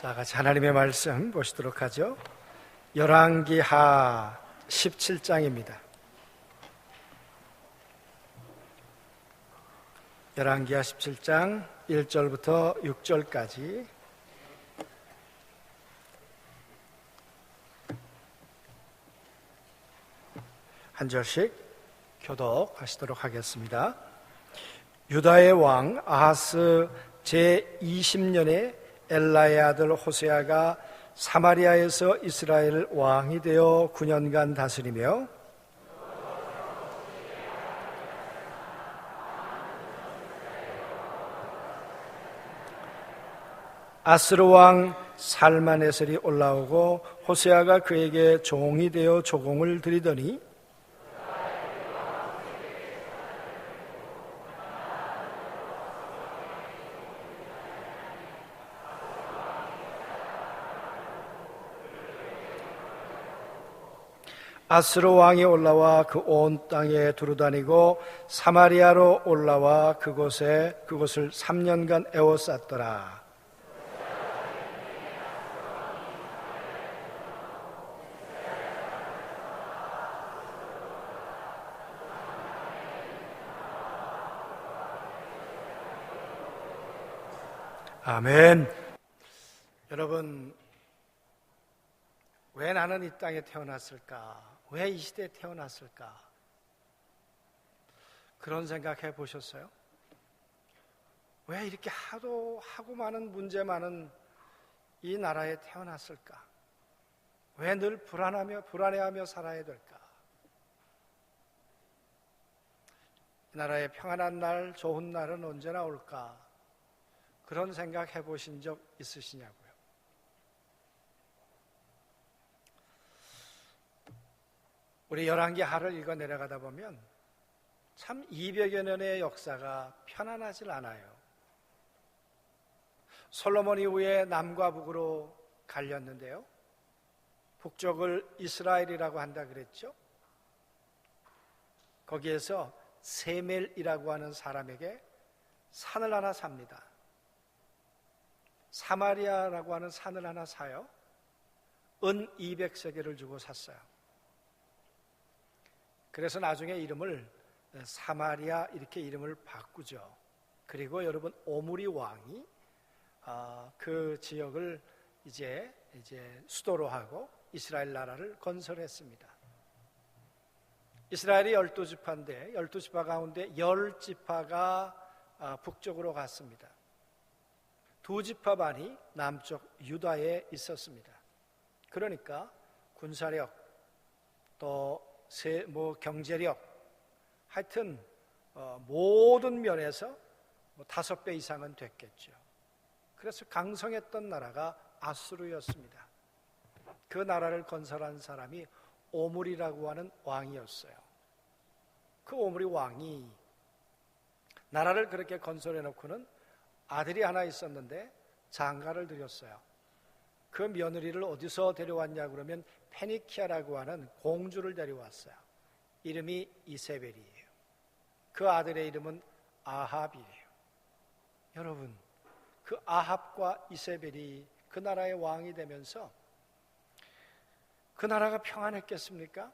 자, 같이 하나님의 말씀 보시도록 하죠. 열왕기하 17장입니다. 열왕기하 17장 1절부터 6절까지 한 절씩 교독하시도록 하겠습니다. 유다의 왕 아하스 제20년에 엘라의 아들 호세아가 사마리아에서 이스라엘 왕이 되어 9년간 다스리며 아스르 왕 살마네셀이 올라오고 호세아가 그에게 종이 되어 조공을 드리더니 아스르 왕이 올라와 그 온 땅에 두루다니고 사마리아로 올라와 그것을 3년간 에워쌌더라. 아멘. 여러분, 왜 나는 이 땅에 태어났을까? 왜 이 시대에 태어났을까? 그런 생각해 보셨어요? 왜 이렇게 하도 많은 문제 많은 이 나라에 태어났을까? 왜 늘 불안해하며 살아야 될까? 이 나라의 평안한 날, 좋은 날은 언제나 올까? 그런 생각해 보신 적 있으시냐고요? 우리 열왕기하를 읽어 내려가다 보면 참 200여 년의 역사가 편안하질 않아요. 솔로몬 이후에 남과 북으로 갈렸는데요. 북쪽을 이스라엘이라고 한다 그랬죠. 거기에서 세멜이라고 하는 사람에게 산을 하나 삽니다. 사마리아라고 하는 산을 하나 사요. 은 200세겔을 주고 샀어요. 그래서 나중에 이름을 사마리아 이렇게 이름을 바꾸죠. 그리고 여러분 오므리 왕이 그 지역을 이제 수도로 하고 이스라엘 나라를 건설했습니다. 이스라엘이 12지파인데 12지파 가운데 10지파가 북쪽으로 갔습니다. 2지파 반이 남쪽 유다에 있었습니다. 그러니까 군사력 또 경제력 하여튼 모든 면에서 5배 이상은 됐겠죠. 그래서 강성했던 나라가 아수르였습니다. 그 나라를 건설한 사람이 오므리라고 하는 왕이었어요. 그 오므리 왕이 나라를 그렇게 건설해 놓고는 아들이 하나 있었는데 장가를 들였어요. 그 며느리를 어디서 데려왔냐 그러면 페니키아라고 하는 공주를 데려왔어요. 이름이 이세벨이에요. 그 아들의 이름은 아합이에요. 여러분, 그 아합과 이세벨이 그 나라의 왕이 되면서 그 나라가 평안했겠습니까?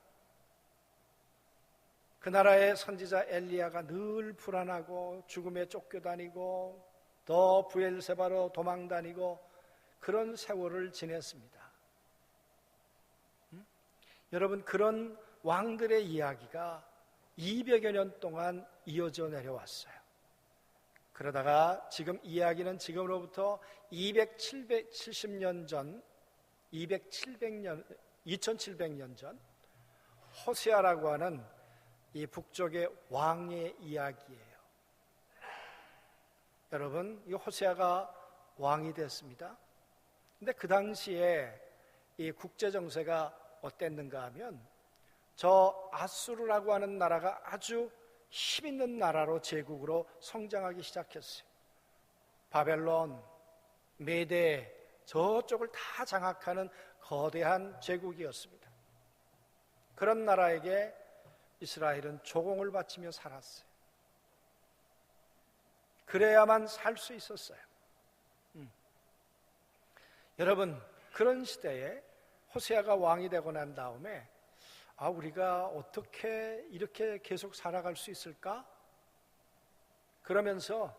그 나라의 선지자 엘리야가 늘 불안하고 죽음에 쫓겨다니고 더 부엘세바로 도망다니고 그런 세월을 지냈습니다. 여러분, 그런 왕들의 이야기가 200여 년 동안 이어져 내려왔어요. 그러다가 지금 이야기는 지금으로부터 2700년 전 2700년 전 호세아라고 하는 이 북쪽의 왕의 이야기예요. 여러분, 이 호세아가 왕이 됐습니다. 근데 그 당시에 이 국제 정세가 어땠는가 하면 저 아수르라고 하는 나라가 아주 힘있는 나라로 제국으로 성장하기 시작했어요. 바벨론, 메대 저쪽을 다 장악하는 거대한 제국이었습니다. 그런 나라에게 이스라엘은 조공을 바치며 살았어요. 그래야만 살 수 있었어요. 여러분, 그런 시대에 호세아가 왕이 되고 난 다음에 우리가 어떻게 이렇게 계속 살아갈 수 있을까? 그러면서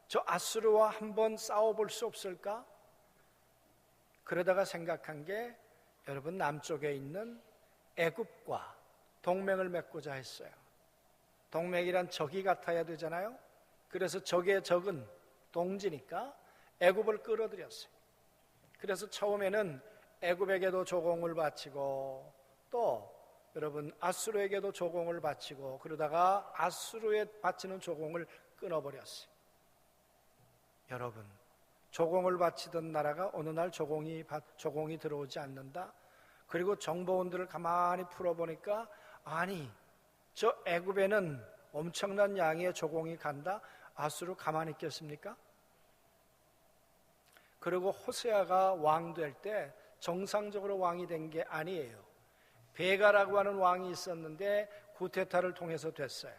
저 아수르와 한번 싸워볼 수 없을까? 그러다가 생각한 게 여러분, 남쪽에 있는 애굽과 동맹을 맺고자 했어요. 동맹이란 적이 같아야 되잖아요. 그래서 적의 적은 동지니까 애굽을 끌어들였어요. 그래서 처음에는 애굽에게도 조공을 바치고 또 여러분 아수르에게도 조공을 바치고 그러다가 아수르에 바치는 조공을 끊어버렸어요. 여러분, 조공을 바치던 나라가 어느 날 조공이 들어오지 않는다. 그리고 정보원들을 가만히 풀어보니까 저 애굽에는 엄청난 양의 조공이 간다. 아수르 가만히 있겠습니까? 그리고 호세아가 왕 될 때 정상적으로 왕이 된 게 아니에요. 베가라고 하는 왕이 있었는데 쿠데타를 통해서 됐어요.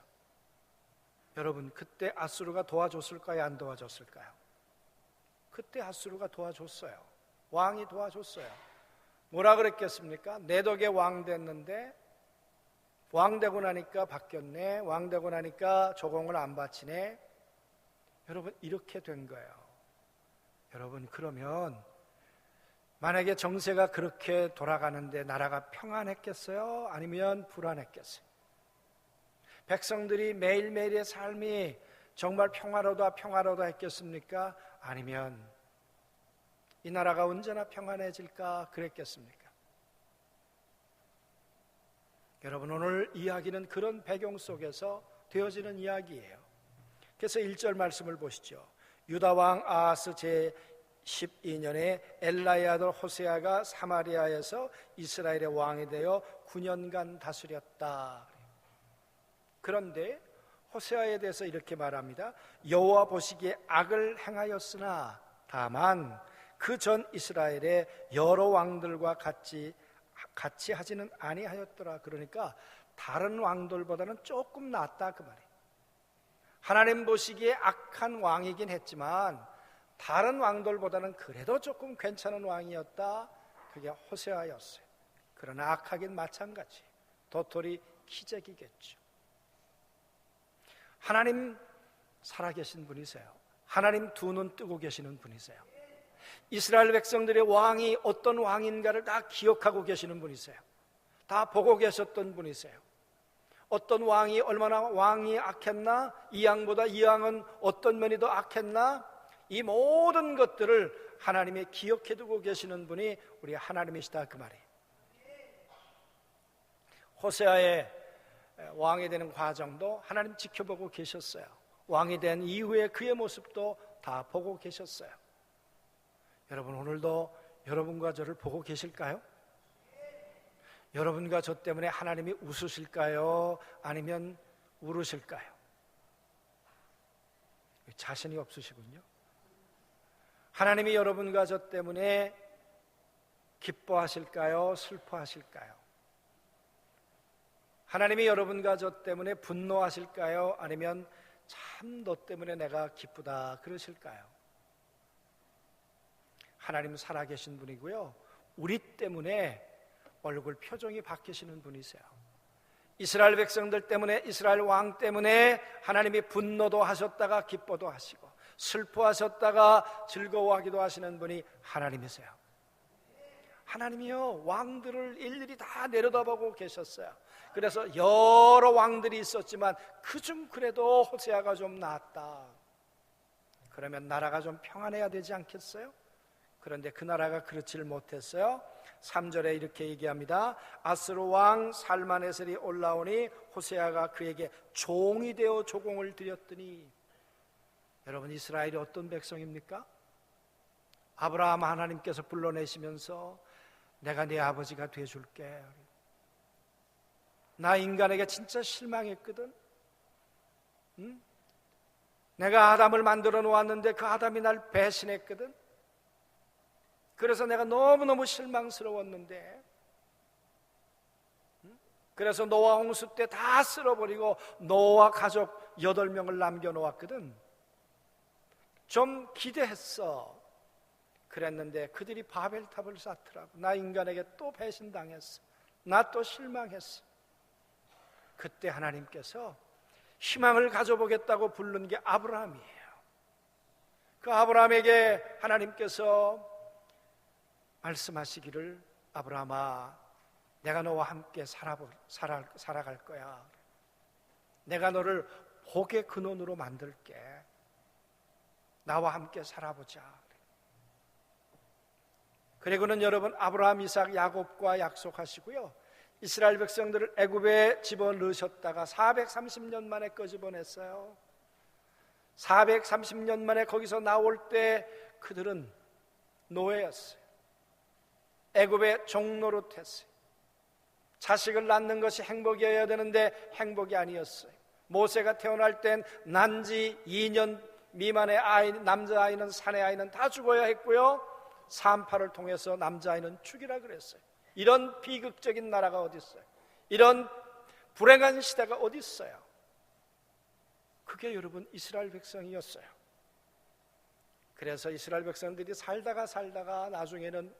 여러분, 그때 아수르가 도와줬을까요? 안 도와줬을까요? 그때 아수르가 도와줬어요. 왕이 도와줬어요. 뭐라 그랬겠습니까? 내 덕에 왕 됐는데 왕 되고 나니까 바뀌었네. 왕 되고 나니까 조공을 안 바치네. 여러분, 이렇게 된 거예요. 여러분, 그러면 만약에 정세가 그렇게 돌아가는데 나라가 평안했겠어요? 아니면 불안했겠어요? 백성들이 매일매일의 삶이 정말 평화로다 했겠습니까? 아니면 이 나라가 언제나 평안해질까 그랬겠습니까? 여러분, 오늘 이야기는 그런 배경 속에서 되어지는 이야기예요. 그래서 1절 말씀을 보시죠. 유다 왕 아하스 제12년에 엘라의 아들 호세아가 사마리아에서 이스라엘의 왕이 되어 9년간 다스렸다. 그런데 호세아에 대해서 이렇게 말합니다. 여호와 보시기에 악을 행하였으나 다만 그 전 이스라엘의 여러 왕들과 같이 하지는 아니하였더라. 그러니까 다른 왕들보다는 조금 낫다 그 말이에요. 하나님 보시기에 악한 왕이긴 했지만 다른 왕들보다는 그래도 조금 괜찮은 왕이었다. 그게 호세아였어요. 그러나 악하긴 마찬가지. 도토리 기적이겠죠. 하나님 살아계신 분이세요. 하나님 두 눈 뜨고 계시는 분이세요. 이스라엘 백성들의 왕이 어떤 왕인가를 다 기억하고 계시는 분이세요. 다 보고 계셨던 분이세요. 어떤 왕이 얼마나 왕이 악했나, 이 왕보다 이 왕은 어떤 면이 더 악했나, 이 모든 것들을 하나님이 기억해두고 계시는 분이 우리 하나님이시다 그 말이에요. 호세아의 왕이 되는 과정도 하나님 지켜보고 계셨어요. 왕이 된 이후에 그의 모습도 다 보고 계셨어요. 여러분, 오늘도 여러분과 저를 보고 계실까요? 여러분과 저 때문에 하나님이 웃으실까요? 아니면 울으실까요? 자신이 없으시군요. 하나님이 여러분과 저 때문에 기뻐하실까요? 슬퍼하실까요? 하나님이 여러분과 저 때문에 분노하실까요? 아니면 참 너 때문에 내가 기쁘다 그러실까요? 하나님 살아계신 분이고요, 우리 때문에 얼굴 표정이 바뀌시는 분이세요. 이스라엘 백성들 때문에, 이스라엘 왕 때문에 하나님이 분노도 하셨다가 기뻐도 하시고 슬퍼하셨다가 즐거워하기도 하시는 분이 하나님이세요. 하나님이요, 왕들을 일일이 다 내려다보고 계셨어요. 그래서 여러 왕들이 있었지만 그중 그래도 호세아가 좀 낫다. 그러면 나라가 좀 평안해야 되지 않겠어요? 그런데 그 나라가 그렇지를 못했어요. 3절에 이렇게 얘기합니다. 아스루 왕 살마네셀이 올라오니 호세아가 그에게 종이 되어 조공을 드렸더니. 여러분, 이스라엘이 어떤 백성입니까? 아브라함 하나님께서 불러내시면서 내가 네 아버지가 돼줄게. 나 인간에게 진짜 실망했거든. 응? 내가 아담을 만들어 놓았는데 그 아담이 날 배신했거든. 그래서 내가 너무너무 실망스러웠는데, 그래서 노아 홍수 때 다 쓸어버리고 노아 가족 8명을 남겨놓았거든. 좀 기대했어. 그랬는데 그들이 바벨탑을 쌓더라고. 나 인간에게 또 배신당했어. 나 또 실망했어. 그때 하나님께서 희망을 가져보겠다고 부른 게 아브라함이에요. 그 아브라함에게 하나님께서 말씀하시기를, 아브라함아, 내가 너와 함께 살아갈 거야. 내가 너를 복의 근원으로 만들게. 나와 함께 살아보자. 그리고는 여러분, 아브라함, 이삭, 야곱과 약속하시고요, 이스라엘 백성들을 애굽에 집어넣으셨다가 430년 만에 끄집어냈어요. 430년 만에 거기서 나올 때 그들은 노예였어요. 애굽의 종노릇했어요. 자식을 낳는 것이 행복이어야 되는데 행복이 아니었어요. 모세가 태어날 땐 난지 2년 미만의 아이, 남자아이는, 사내아이는 다 죽어야 했고요, 산파를 통해서 남자아이는 죽이라 그랬어요. 이런 비극적인 나라가 어디 있어요? 이런 불행한 시대가 어디 있어요? 그게 여러분 이스라엘 백성이었어요. 그래서 이스라엘 백성들이 살다가 나중에는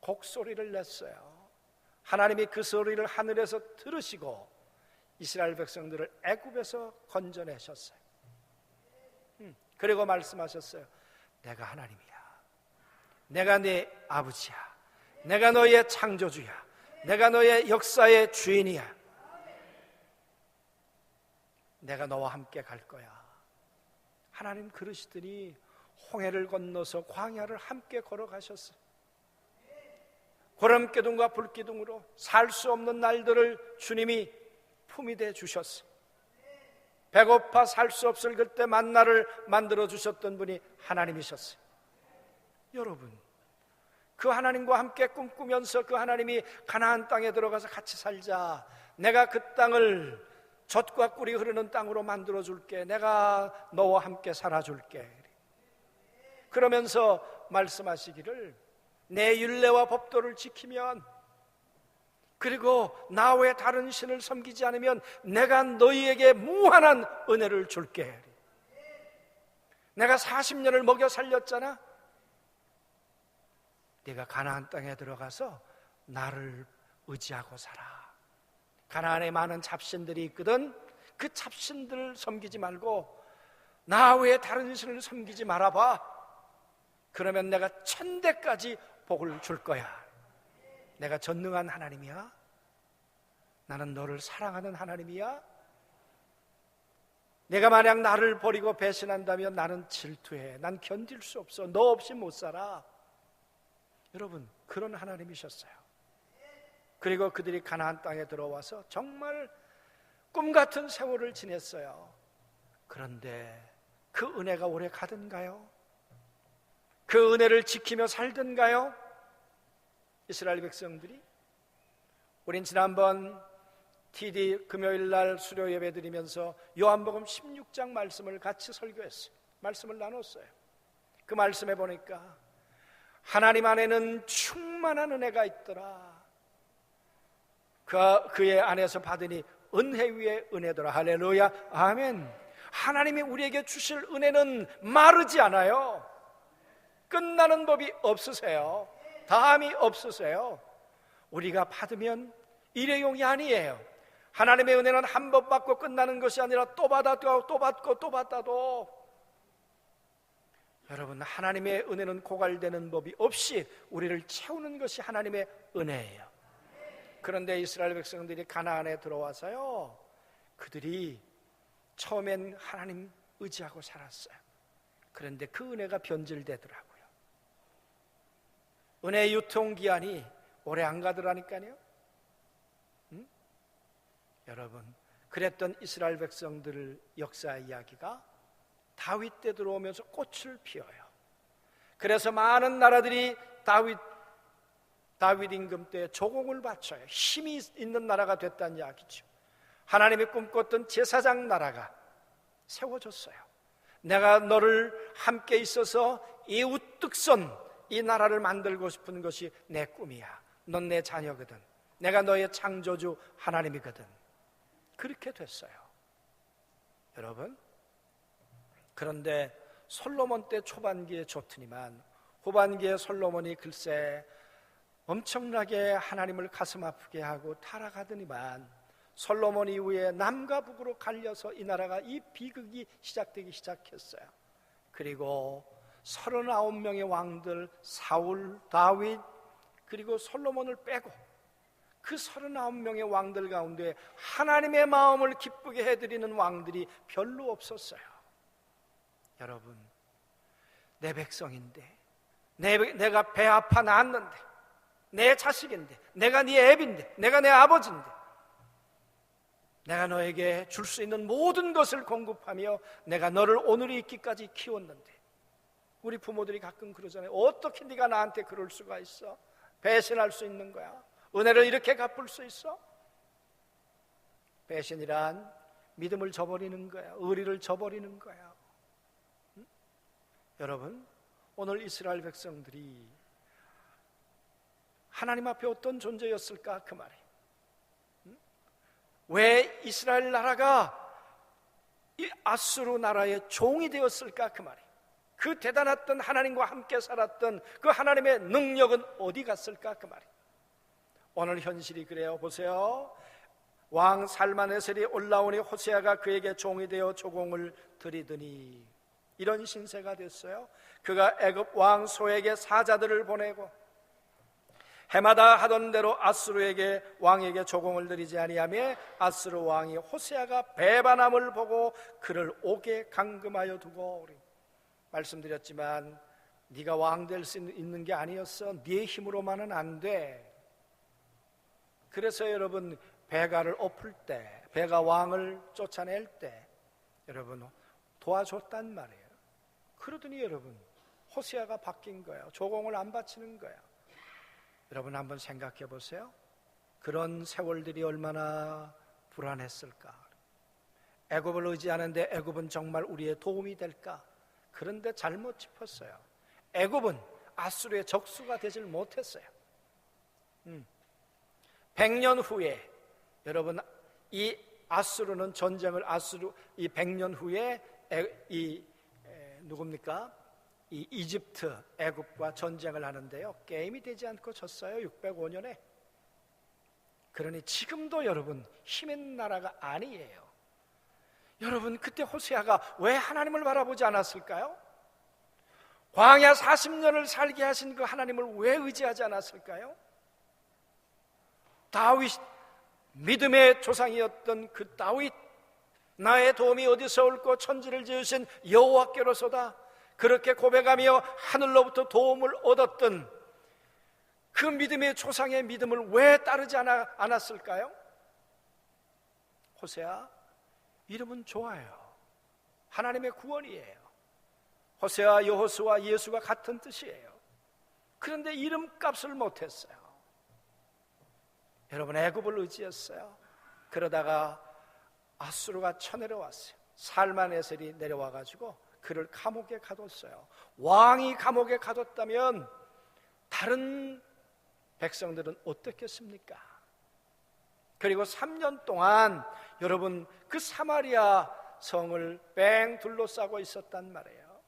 곡소리를 냈어요. 하나님이 그 소리를 하늘에서 들으시고 이스라엘 백성들을 애굽에서 건져내셨어요. 그리고 말씀하셨어요. 내가 하나님이야. 내가 네 아버지야. 내가 너의 창조주야. 내가 너의 역사의 주인이야. 내가 너와 함께 갈 거야. 하나님 그러시더니 홍해를 건너서 광야를 함께 걸어가셨어요. 고름기둥과 불기둥으로 살 수 없는 날들을 주님이 품이 돼 주셨어요. 배고파 살 수 없을 그때 만나를 만들어 주셨던 분이 하나님이셨어요. 여러분, 그 하나님과 함께 꿈꾸면서 그 하나님이 가나안 땅에 들어가서 같이 살자. 내가 그 땅을 젖과 꿀이 흐르는 땅으로 만들어 줄게. 내가 너와 함께 살아줄게. 그러면서 말씀하시기를, 내 율례와 법도를 지키면, 그리고 나 외 다른 신을 섬기지 않으면 내가 너희에게 무한한 은혜를 줄게. 내가 40년을 먹여 살렸잖아. 네가 가나안 땅에 들어가서 나를 의지하고 살아. 가나안에 많은 잡신들이 있거든. 그 잡신들을 섬기지 말고 나 외에 다른 신을 섬기지 말아봐. 그러면 내가 1000대까지 복을 줄 거야. 내가 전능한 하나님이야. 나는 너를 사랑하는 하나님이야. 내가 만약 나를 버리고 배신한다면 나는 질투해. 난 견딜 수 없어. 너 없이 못 살아. 여러분, 그런 하나님이셨어요. 그리고 그들이 가나안 땅에 들어와서 정말 꿈같은 세월을 지냈어요. 그런데 그 은혜가 오래 가든가요? 그 은혜를 지키며 살든가요? 이스라엘 백성들이? 우린 지난번 TD 금요일날 수료 예배 드리면서 요한복음 16장 말씀을 같이 설교했어요. 말씀을 나눴어요. 그 말씀에 보니까 하나님 안에는 충만한 은혜가 있더라. 그의 안에서 받으니 은혜 위에 은혜더라. 할렐루야, 아멘. 하나님이 우리에게 주실 은혜는 마르지 않아요. 끝나는 법이 없으세요. 다함이 없으세요. 우리가 받으면 일회용이 아니에요. 하나님의 은혜는 한 번 받고 끝나는 것이 아니라 또 받아도 또 받고 또 받아도, 여러분, 하나님의 은혜는 고갈되는 법이 없이 우리를 채우는 것이 하나님의 은혜예요. 그런데 이스라엘 백성들이 가나안에 들어와서요, 그들이 처음엔 하나님 의지하고 살았어요. 그런데 그 은혜가 변질되더라고요. 은혜의 유통기한이 오래 안 가더라니까요. 여러분, 그랬던 이스라엘 백성들 역사 이야기가 다윗 때 들어오면서 꽃을 피워요. 그래서 많은 나라들이 다윗 임금 때 조공을 바쳐요. 힘이 있는 나라가 됐다는 이야기죠. 하나님이 꿈꿨던 제사장 나라가 세워졌어요. 내가 너를 함께 있어서 이 우뚝선 이 나라를 만들고 싶은 것이 내 꿈이야. 넌 내 자녀거든. 내가 너의 창조주 하나님이거든. 그렇게 됐어요. 여러분, 그런데 솔로몬 때 초반기에 좋더니만 후반기에 솔로몬이 글쎄 엄청나게 하나님을 가슴 아프게 하고 타락하더니만 솔로몬 이후에 남과 북으로 갈려서 이 나라가 이 비극이 시작되기 시작했어요. 그리고 39명의 왕들, 사울, 다윗, 그리고 솔로몬을 빼고 그 39명의 왕들 가운데 하나님의 마음을 기쁘게 해드리는 왕들이 별로 없었어요. 여러분, 내 백성인데, 내가 배 아파 낳았는데, 내 자식인데, 내가 네 애비인데, 내가 내 아버지인데, 내가 너에게 줄 수 있는 모든 것을 공급하며 내가 너를 오늘이 있기까지 키웠는데, 우리 부모들이 가끔 그러잖아요. 어떻게 네가 나한테 그럴 수가 있어? 배신할 수 있는 거야? 은혜를 이렇게 갚을 수 있어? 배신이란 믿음을 저버리는 거야. 의리를 저버리는 거야. 응? 여러분, 오늘 이스라엘 백성들이 하나님 앞에 어떤 존재였을까? 그 말이에요. 응? 왜 이스라엘 나라가 이 아수르 나라의 종이 되었을까? 그 말이에요. 그 대단했던 하나님과 함께 살았던 그 하나님의 능력은 어디 갔을까? 그 말이에요. 오늘 현실이 그래요. 보세요. 왕 살만에셀이 올라오니 호세아가 그에게 종이 되어 조공을 드리더니, 이런 신세가 됐어요. 그가 애굽 왕 소에게 사자들을 보내고 해마다 하던 대로 아수르에게 왕에게 조공을 드리지 아니하며 아수르 왕이 호세아가 배반함을 보고 그를 옥에 감금하여 두고, 말씀드렸지만 네가 왕 될 수 있는 게 아니었어. 네 힘으로만은 안 돼. 그래서 여러분, 베가를 엎을 때, 베가 왕을 쫓아낼 때 여러분 도와줬단 말이에요. 그러더니 여러분 호세아가 바뀐 거예요. 조공을 안 바치는 거예요. 여러분 한번 생각해 보세요. 그런 세월들이 얼마나 불안했을까. 애굽을 의지하는데 애굽은 정말 우리의 도움이 될까? 그런데 잘못 짚었어요. 애굽은 아수르의 적수가 되질 못했어요. 100년 후에 여러분 이 아수르는 전쟁을 이 100년 후에 누굽니까? 이 이집트, 애굽과 전쟁을 하는데요. 게임이 되지 않고 졌어요. 605년에. 그러니 지금도 여러분 힘 있는 나라가 아니에요. 여러분 그때 호세아가 왜 하나님을 바라보지 않았을까요? 광야 40년을 살게 하신 그 하나님을 왜 의지하지 않았을까요? 다윗, 믿음의 조상이었던 그 다윗, 나의 도움이 어디서 올꼬 천지를 지으신 여호와께로소다, 그렇게 고백하며 하늘로부터 도움을 얻었던 그 믿음의 조상의 믿음을 왜 따르지 않았을까요? 호세아, 이름은 좋아요. 하나님의 구원이에요. 호세아, 여호수아, 예수가 같은 뜻이에요. 그런데 이름값을 못했어요. 여러분 애굽을 의지했어요. 그러다가 아수르가 쳐내려왔어요. 살만에셀이 내려와가지고 그를 감옥에 가뒀어요. 왕이 감옥에 가뒀다면 다른 백성들은 어떻겠습니까? 그리고 3년 동안 여러분 그 사마리아 성을 뺑 둘러싸고 있었단 말이에요.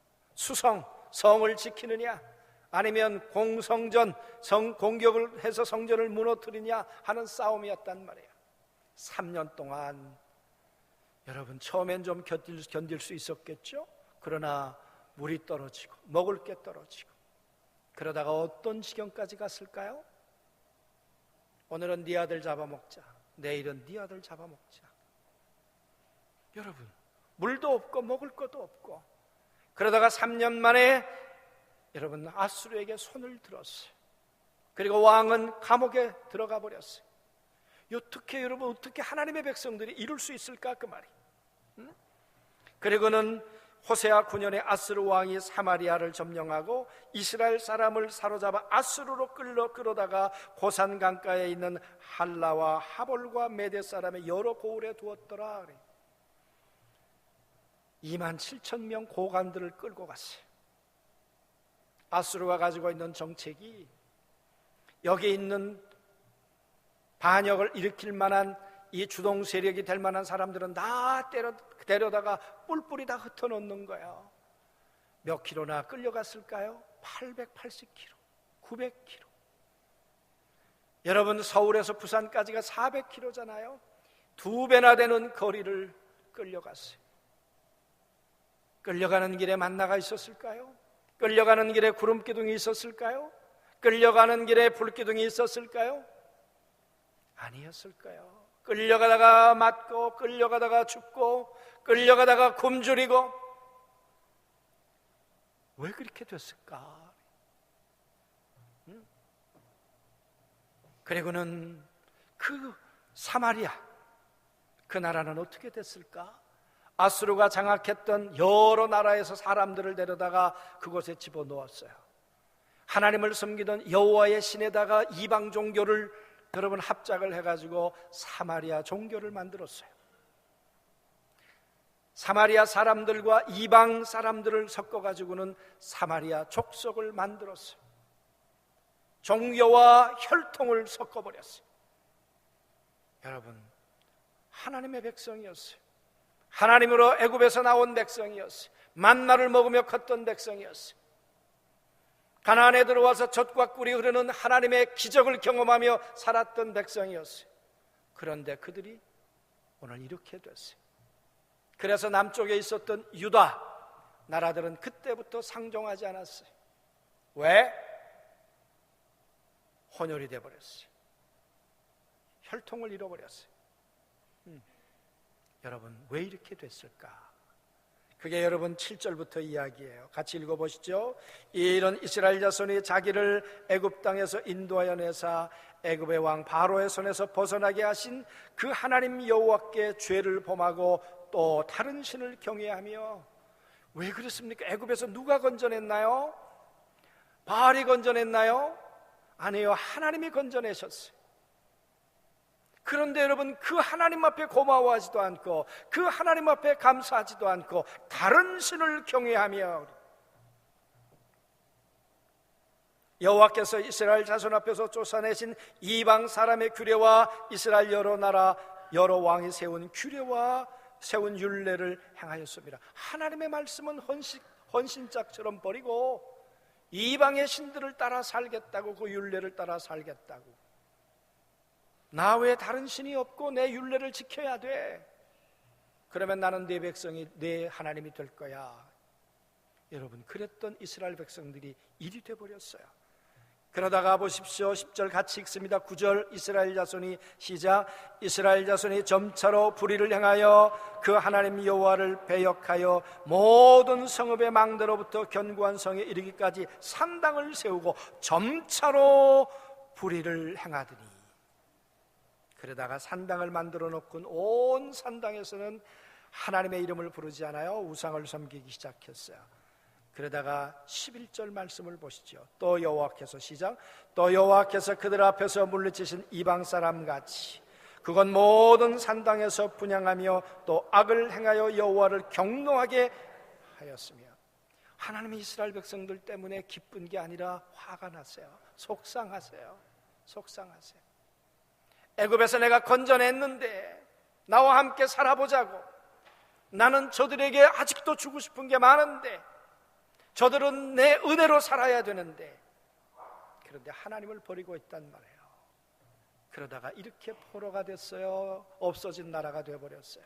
성을 지키느냐 아니면 공성전, 성 공격을 해서 성전을 무너뜨리냐 하는 싸움이었단 말이에요. 3년 동안 여러분 처음엔 좀 견딜 수 있었겠죠? 그러나 물이 떨어지고 먹을 게 떨어지고 그러다가 어떤 지경까지 갔을까요? 오늘은 네 아들 잡아먹자, 내일은 네 아들 잡아먹자. 여러분 물도 없고 먹을 것도 없고 그러다가 3년 만에 여러분 아수르에게 손을 들었어요. 그리고 왕은 감옥에 들어가 버렸어요. 어떻게 여러분 어떻게 하나님의 백성들이 이룰 수 있을까 그 말이. 그리고는 호세아 9년에 아수르 왕이 사마리아를 점령하고 이스라엘 사람을 사로잡아 아수르로 끌어다가 고산 강가에 있는 할라와 하볼과 메대 사람의 여러 고을에 두었더라. 27,000명 고관들을 끌고 갔어요. 아수르가 가지고 있는 정책이 여기 있는 반역을 일으킬 만한 이 주동 세력이 될 만한 사람들은 다 데려다가 뿔뿔이 다 흩어놓는 거예요. 몇 킬로나 끌려갔을까요? 880km, 900km. 여러분, 서울에서 부산까지가 400km잖아요. 2배나 되는 거리를 끌려갔어요. 끌려가는 길에 만나가 있었을까요? 끌려가는 길에 구름기둥이 있었을까요? 끌려가는 길에 불기둥이 있었을까요? 아니었을까요? 끌려가다가 맞고, 끌려가다가 죽고, 끌려가다가 굶주리고. 왜 그렇게 됐을까? 그리고는 그 사마리아, 그 나라는 어떻게 됐을까? 아수르가 장악했던 여러 나라에서 사람들을 데려다가 그곳에 집어넣었어요. 하나님을 섬기던 여호와의 신에다가 이방 종교를 여러분 합작을 해가지고 사마리아 종교를 만들었어요. 사마리아 사람들과 이방 사람들을 섞어가지고는 사마리아 족속을 만들었어요. 종교와 혈통을 섞어버렸어요. 여러분, 하나님의 백성이었어요. 하나님으로 애굽에서 나온 백성이었어요. 만나를 먹으며 컸던 백성이었어요. 가나안에 들어와서 젖과 꿀이 흐르는 하나님의 기적을 경험하며 살았던 백성이었어요. 그런데 그들이 오늘 이렇게 됐어요. 그래서 남쪽에 있었던 유다 나라들은 그때부터 상종하지 않았어요. 왜? 혼혈이 되어버렸어요. 혈통을 잃어버렸어요. 여러분, 왜 이렇게 됐을까? 그게 여러분 7절부터 이야기예요. 같이 읽어보시죠. 이런 이스라엘 자손이 자기를 애굽 땅에서 인도하여 내사 애굽의 왕 바로의 손에서 벗어나게 하신 그 하나님 여호와께 죄를 범하고 또 다른 신을 경외하며. 왜 그렇습니까? 애굽에서 누가 건져냈나요? 바알이 건져냈나요? 아니요, 하나님이 건져내셨어요. 그런데 여러분, 그 하나님 앞에 고마워하지도 않고 그 하나님 앞에 감사하지도 않고 다른 신을 경외하며, 여호와께서 이스라엘 자손 앞에서 쫓아내신 이방 사람의 규례와 이스라엘 여러 나라 여러 왕이 세운 규례와 세운 율례를 행하였습니다. 하나님의 말씀은 헌신짝처럼 버리고 이방의 신들을 따라 살겠다고, 그 율례를 따라 살겠다고. 나 외에 다른 신이 없고 내 율례를 지켜야 돼. 그러면 나는 네 백성이 네 하나님이 될 거야. 여러분, 그랬던 이스라엘 백성들이 일이 돼버렸어요. 그러다가 보십시오. 10절 같이 읽습니다. 9절 이스라엘 자손이 시작. 이스라엘 자손이 점차로 불의를 행하여 그 하나님 여호와를 배역하여 모든 성읍의 망대로부터 견고한 성에 이르기까지 산당을 세우고 점차로 불의를 행하더니. 그러다가 산당을 만들어 놓고 온 산당에서는 하나님의 이름을 부르지 않아요. 우상을 섬기기 시작했어요. 그러다가 11절 말씀을 보시죠. 또 여호와께서 시작. 또 여호와께서 그들 앞에서 물리치신 이방 사람같이 그건 모든 산당에서 분향하며 또 악을 행하여 여호와를 경노하게 하였으며. 하나님이 이스라엘 백성들 때문에 기쁜 게 아니라 화가 났어요. 속상하세요. 속상하세요. 애굽에서 내가 건져냈는데 나와 함께 살아보자고. 나는 저들에게 아직도 주고 싶은 게 많은데, 저들은 내 은혜로 살아야 되는데, 그런데 하나님을 버리고 있단 말이에요. 그러다가 이렇게 포로가 됐어요. 없어진 나라가 되어버렸어요.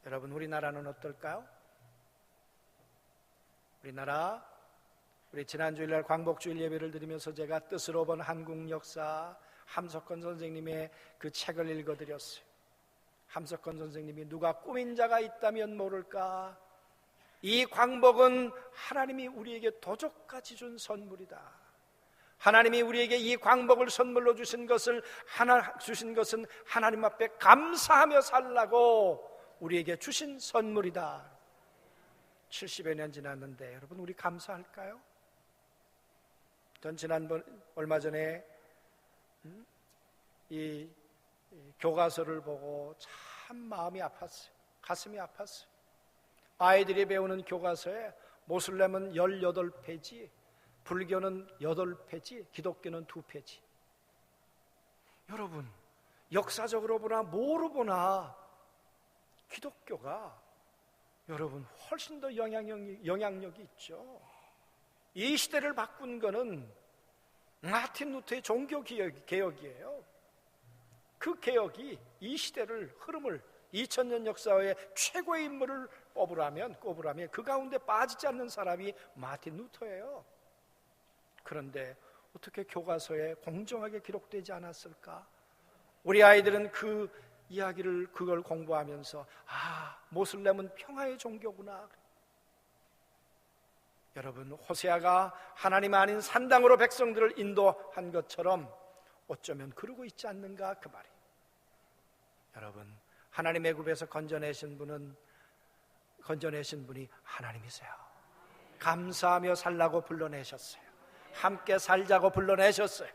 여러분, 우리나라는 어떨까요? 우리나라, 우리 지난 주일날 광복주일 예배를 드리면서 제가 뜻으로 본 한국 역사 함석헌 선생님의 그 책을 읽어드렸어요. 함석헌 선생님이 누가 꾸민 자가 있다면 모를까? 이 광복은 하나님이 우리에게 도적같이 준 선물이다. 하나님이 우리에게 이 광복을 선물로 주신 것은 하나님 앞에 감사하며 살라고 우리에게 주신 선물이다. 70여 년 지났는데 여러분, 우리 감사할까요? 전 얼마 전에 이 교과서를 보고 참 마음이 아팠어요. 가슴이 아팠어요. 아이들이 배우는 교과서에 모슬렘은 18페이지, 불교는 8페이지, 기독교는 2페이지. 여러분, 역사적으로 보나 뭐로 보나 기독교가 여러분 훨씬 더 영향력이 있죠. 이 시대를 바꾼 거는 마틴 루터의 종교 개혁이에요. 그 개혁이 이 시대를 흐름을 2000년 역사의 최고의 인물을 꼽으라면 그 가운데 빠지지 않는 사람이 마틴 루터예요. 그런데 어떻게 교과서에 공정하게 기록되지 않았을까? 우리 아이들은 그 이야기를 그걸 공부하면서 모슬렘은 평화의 종교구나. 여러분, 호세아가 하나님 아닌 산당으로 백성들을 인도한 것처럼 어쩌면 그러고 있지 않는가 그 말이에요. 여러분, 하나님 애굽에서 건져내신 분이 하나님이세요. 감사하며 살라고 불러내셨어요. 함께 살자고 불러내셨어요.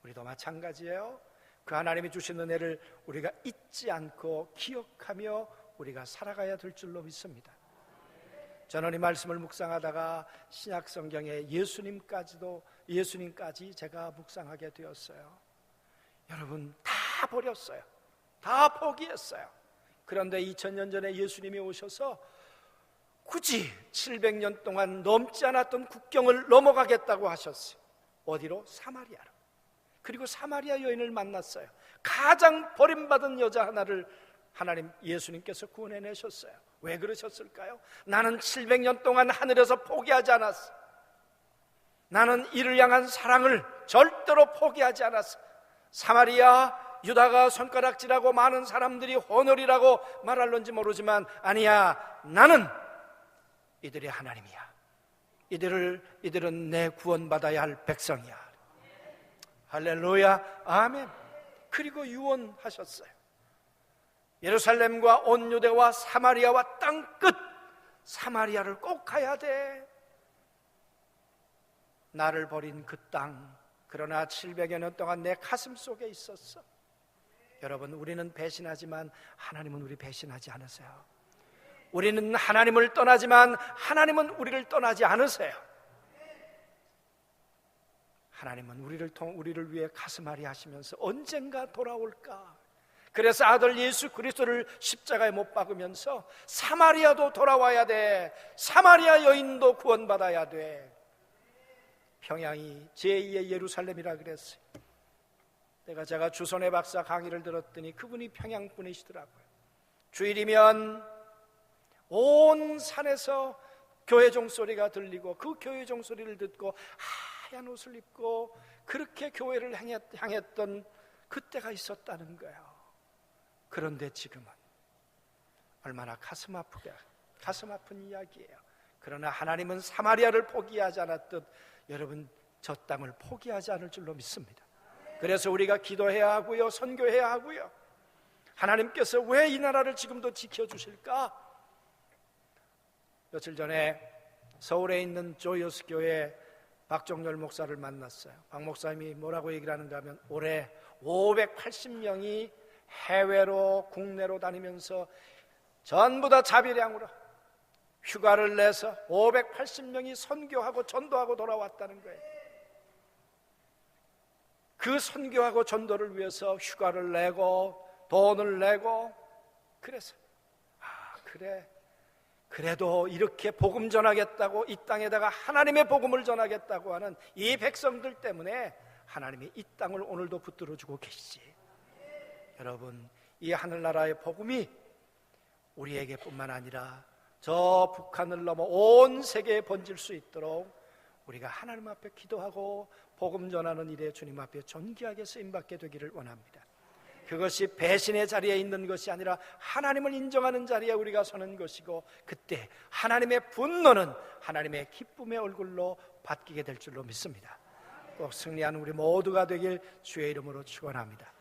우리도 마찬가지예요. 그 하나님이 주신 은혜를 우리가 잊지 않고 기억하며 우리가 살아가야 될 줄로 믿습니다. 저는 이 말씀을 묵상하다가 신약 성경에 예수님까지 제가 묵상하게 되었어요. 여러분, 다 버렸어요. 다 포기했어요. 그런데 2000년 전에 예수님이 오셔서 굳이 700년 동안 넘지 않았던 국경을 넘어가겠다고 하셨어요. 어디로? 사마리아로. 그리고 사마리아 여인을 만났어요. 가장 버림받은 여자 하나를 예수님께서 구원해내셨어요. 왜 그러셨을까요? 나는 700년 동안 하늘에서 포기하지 않았어. 나는 이를 향한 사랑을 절대로 포기하지 않았어. 사마리아, 유다가 손가락질하고 많은 사람들이 호놀이라고 말할런지 모르지만 아니야, 나는 이들의 하나님이야. 이들은 내 구원받아야 할 백성이야. 할렐루야, 아멘. 그리고 유언하셨어요. 예루살렘과 온 유대와 사마리아와 땅끝, 사마리아를 꼭 가야 돼. 나를 버린 그 땅, 그러나 700여 년 동안 내 가슴 속에 있었어. 여러분, 우리는 배신하지만 하나님은 우리 배신하지 않으세요. 우리는 하나님을 떠나지만 하나님은 우리를 떠나지 않으세요. 하나님은 우리를 위해 가슴앓이 하시면서 언젠가 돌아올까. 그래서 아들 예수 그리스도를 십자가에 못 박으면서 사마리아도 돌아와야 돼. 사마리아 여인도 구원받아야 돼. 평양이 제2의 예루살렘이라 그랬어요. 제가 주선의 박사 강의를 들었더니 그분이 평양 분이시더라고요. 주일이면 온 산에서 교회 종소리가 들리고 그 교회 종소리를 듣고 하얀 옷을 입고 그렇게 교회를 향했던 그때가 있었다는 거예요. 그런데 지금은 얼마나 가슴 아픈 이야기예요. 그러나 하나님은 사마리아를 포기하지 않았듯 여러분, 저 땅을 포기하지 않을 줄로 믿습니다. 그래서 우리가 기도해야 하고요, 선교해야 하고요. 하나님께서 왜 이 나라를 지금도 지켜주실까? 며칠 전에 서울에 있는 조이어스 교회 박종렬 목사를 만났어요. 박 목사님이 뭐라고 얘기를 하는가 하면 올해 580명이 해외로 국내로 다니면서 전부 다 자비량으로 휴가를 내서 580명이 선교하고 전도하고 돌아왔다는 거예요. 그 선교하고 전도를 위해서 휴가를 내고 돈을 내고 그래서 그래도 이렇게 복음 전하겠다고 이 땅에다가 하나님의 복음을 전하겠다고 하는 이 백성들 때문에 하나님이 이 땅을 오늘도 붙들어주고 계시지. 여러분, 이 하늘나라의 복음이 우리에게뿐만 아니라 저 북한을 넘어 온 세계에 번질 수 있도록 우리가 하나님 앞에 기도하고 복음 전하는 일에 주님 앞에 존귀하게 쓰임받게 되기를 원합니다. 그것이 배신의 자리에 있는 것이 아니라 하나님을 인정하는 자리에 우리가 서는 것이고, 그때 하나님의 분노는 하나님의 기쁨의 얼굴로 바뀌게 될 줄로 믿습니다. 꼭 승리하는 우리 모두가 되길 주의 이름으로 축원합니다.